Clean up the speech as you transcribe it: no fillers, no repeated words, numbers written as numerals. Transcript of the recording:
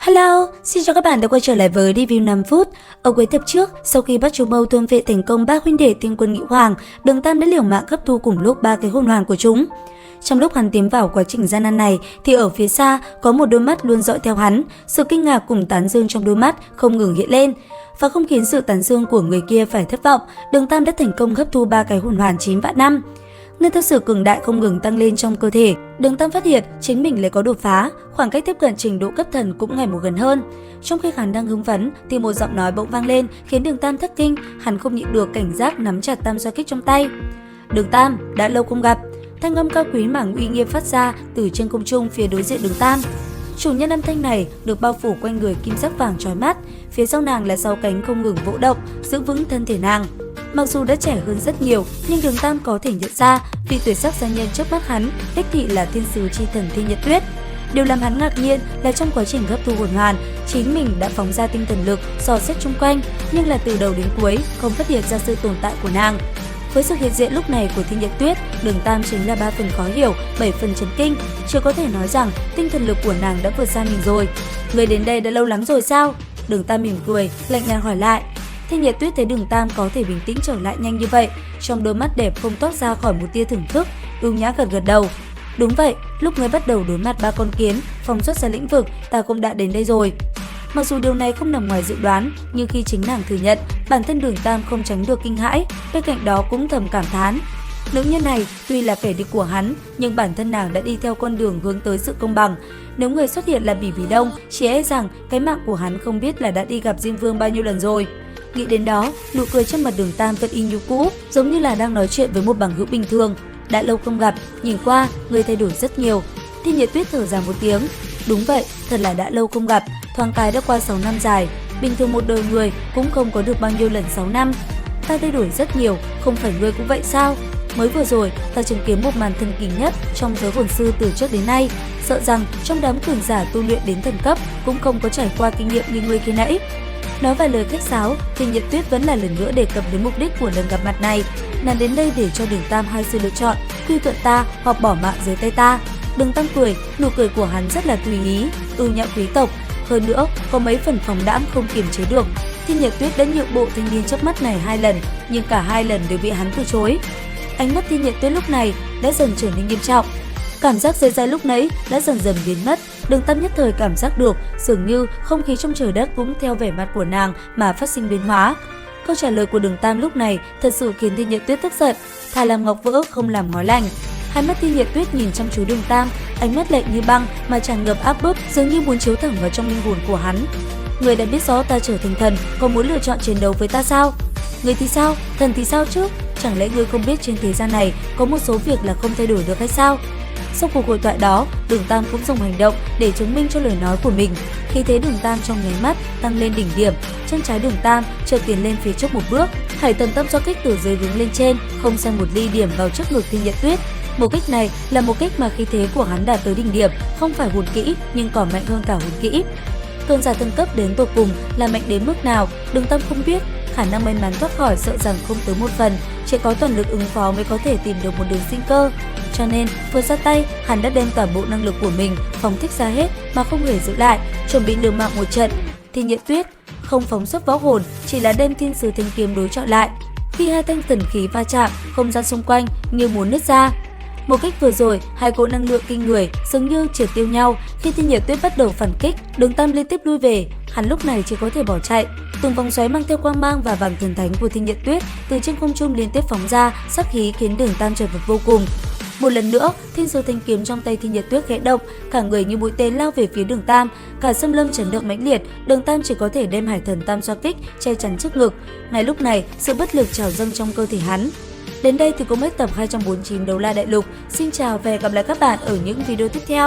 Hello, xin chào các bạn đã quay trở lại với review 5 phút. Ở cuối tập trước, sau khi bắt Chu Mâu thôn vệ thành công 3 huynh đệ tiên quân Nghị Hoàng, Đường Tam đã liều mạng hấp thu cùng lúc 3 cái hồn hoàn của chúng. Trong lúc hắn tiến vào quá trình gian nan này thì ở phía xa có một đôi mắt luôn dõi theo hắn, sự kinh ngạc cùng tán dương trong đôi mắt không ngừng hiện lên. Và không khiến sự tán dương của người kia phải thất vọng, Đường Tam đã thành công hấp thu 3 cái hồn hoàn 9 vạn năm. Nên theo sự cường đại không ngừng tăng lên trong cơ thể, Đường Tam phát hiện chính mình lại có đột phá, khoảng cách tiếp cận trình độ cấp thần cũng ngày một gần hơn. Trong khi hắn đang hứng phấn thì một giọng nói bỗng vang lên khiến Đường Tam thất kinh, hắn không nhịn được cảnh giác nắm chặt tam xoa kích trong tay. Đường Tam, đã lâu không gặp. Thanh âm cao quý mà uy nghiêm phát ra từ trên không trung phía đối diện Đường Tam. Chủ nhân âm thanh này được bao phủ quanh người kim sắc vàng chói mắt, phía sau nàng là sáu cánh không ngừng vỗ động, giữ vững thân thể nàng. Mặc dù đã trẻ hơn rất nhiều, nhưng Đường Tam có thể nhận ra vị tuyệt sắc gia nhân trước mắt hắn đích thị là thiên sứ chi thần Thiên Nhật Tuyết. Điều làm hắn ngạc nhiên là trong quá trình hấp thu hồn hoàn, chính mình đã phóng ra tinh thần lực dò xét chung quanh, nhưng là từ đầu đến cuối không phát hiện ra sự tồn tại của nàng. Với sự hiện diện lúc này của Thiên Nhật Tuyết, Đường Tam chính là 3 phần khó hiểu, 7 phần chấn kinh, chưa có thể nói rằng tinh thần lực của nàng đã vượt xa mình rồi. Người đến đây đã lâu lắm rồi sao? Đường Tam mỉm cười, lạnh nhạt hỏi lại. Thiên Nhật Tuyết thấy Đường Tam có thể bình tĩnh trở lại nhanh như vậy, trong đôi mắt đẹp không toát ra khỏi một tia thưởng thức, ưu nhã gật gật đầu. Đúng vậy, lúc ngươi bắt đầu đối mặt 3 con kiến, phóng xuất ra lĩnh vực, ta cũng đã đến đây rồi. Mặc dù điều này không nằm ngoài dự đoán, nhưng khi chính nàng thừa nhận, bản thân Đường Tam không tránh được kinh hãi, bên cạnh đó cũng thầm cảm thán. Nữ nhân này tuy là kẻ địch của hắn, nhưng bản thân nàng đã đi theo con đường hướng tới sự công bằng. Nếu người xuất hiện là Bỉ Bỉ Đông, chỉ e rằng cái mạng của hắn không biết là đã đi gặp Diêm Vương bao nhiêu lần rồi. Nghĩ đến đó, nụ cười trên mặt Đường Tam vẫn y như cũ, giống như là đang nói chuyện với một bằng hữu bình thường. Đã lâu không gặp, nhìn qua, người thay đổi rất nhiều. Thiên Nhật Tuyết thở dài một tiếng. Đúng vậy, thật là đã lâu không gặp, thoáng cái đã qua 6 năm dài. Bình thường một đời người cũng không có được bao nhiêu lần 6 năm. Ta thay đổi rất nhiều, không phải ngươi cũng vậy sao? Mới vừa rồi, ta chứng kiến một màn thần kỳ nhất trong giới hồn sư từ trước đến nay. Sợ rằng trong đám cường giả tu luyện đến thần cấp cũng không có trải qua kinh nghiệm như ngươi khi nãy. Nói vài lời khách sáo, Thiên Nhật Tuyết vẫn là lần nữa đề cập đến mục đích của lần gặp mặt này. Nàng đến đây để cho Đường Tam hai sự lựa chọn, quy thuận ta hoặc bỏ mạng dưới tay ta. Đường Tam cười, nụ cười của hắn rất là tùy ý, ưu nhã quý tộc. Hơn nữa, có mấy phần phóng đãng không kiềm chế được. Thiên Nhật Tuyết đã nhượng bộ thanh niên chớp mắt này 2 lần, nhưng cả 2 lần đều bị hắn từ chối. Ánh mắt Thiên Nhật Tuyết lúc này đã dần trở nên nghiêm trọng. Cảm giác dây dai lúc nãy đã dần dần biến mất. Đường Tam nhất thời cảm giác được dường như không khí trong trời đất cũng theo vẻ mặt của nàng mà phát sinh biến hóa. Câu trả lời của Đường Tam lúc này thật sự khiến Thiên Nhật Tuyết tức giận, thà làm ngọc vỡ không làm ngói lành. Hai mắt Thiên Nhật Tuyết nhìn chăm chú Đường Tam, ánh mắt lạnh như băng mà tràn ngập áp bức, dường như muốn chiếu thẳng vào trong linh hồn của hắn. Người đã biết rõ ta trở thành thần, còn muốn lựa chọn chiến đấu với ta sao? Người thì sao, thần thì sao chứ? Chẳng lẽ ngươi không biết trên thế gian này có một số việc là không thay đổi được hay sao? Sau cuộc hội thoại đó, Đường Tam cũng dùng hành động để chứng minh cho lời nói của mình. Khi thế Đường Tam trong nháy mắt tăng lên đỉnh điểm, chân trái Đường Tam chợt tiến lên phía trước một bước, Hải Thần Tâm do kích từ dưới hướng lên trên, không sang một ly điểm vào trước ngực Thiên Nhật Tuyết. Một kích này là một kích mà khí thế của hắn đạt tới đỉnh điểm, không phải hồn kỹ nhưng còn mạnh hơn cả hồn kỹ. Cường giả thần cấp đến tột cùng là mạnh đến mức nào, Đường Tam không biết. Khả năng may mắn thoát khỏi sợ rằng không tới 1 phần, chỉ có toàn lực ứng phó mới có thể tìm được một đường sinh cơ. Cho nên, vừa ra tay, hắn đã đem toàn bộ năng lực của mình phóng thích ra hết mà không hề giữ lại, chuẩn bị liều mạng một trận. Thiên Nhật Tuyết không phóng xuất võ hồn, chỉ là đem thiên sứ thanh kiếm đối chọi lại. Khi hai thanh thần khí va chạm, không gian xung quanh như muốn nứt ra. Một kích vừa rồi, hai cỗ năng lượng kinh người dường như triệt tiêu nhau. Khi Thiên Nhật Tuyết bắt đầu phản kích, Đường Tam liên tiếp lui về, hắn lúc này chỉ có thể bỏ chạy. Từng vòng xoáy mang theo quang mang và vàng thần thánh của Thiên Nhật Tuyết từ trên không trung liên tiếp phóng ra, sát khí khiến Đường Tam chật vật vô cùng. Một lần nữa, thiên sứ thanh kiếm trong tay Thiên Nhật Tuyết khẽ động, cả người như mũi tên lao về phía Đường Tam, cả xâm lâm chấn động mãnh liệt. Đường Tam chỉ có thể đem Hải Thần Tam xoa kích che chắn trước ngực. Ngay lúc này, sự bất lực trào dâng trong cơ thể hắn. Đến đây thì cũng hết tập 249 Đấu La Đại Lục. Xin chào và hẹn gặp lại các bạn ở những video tiếp theo.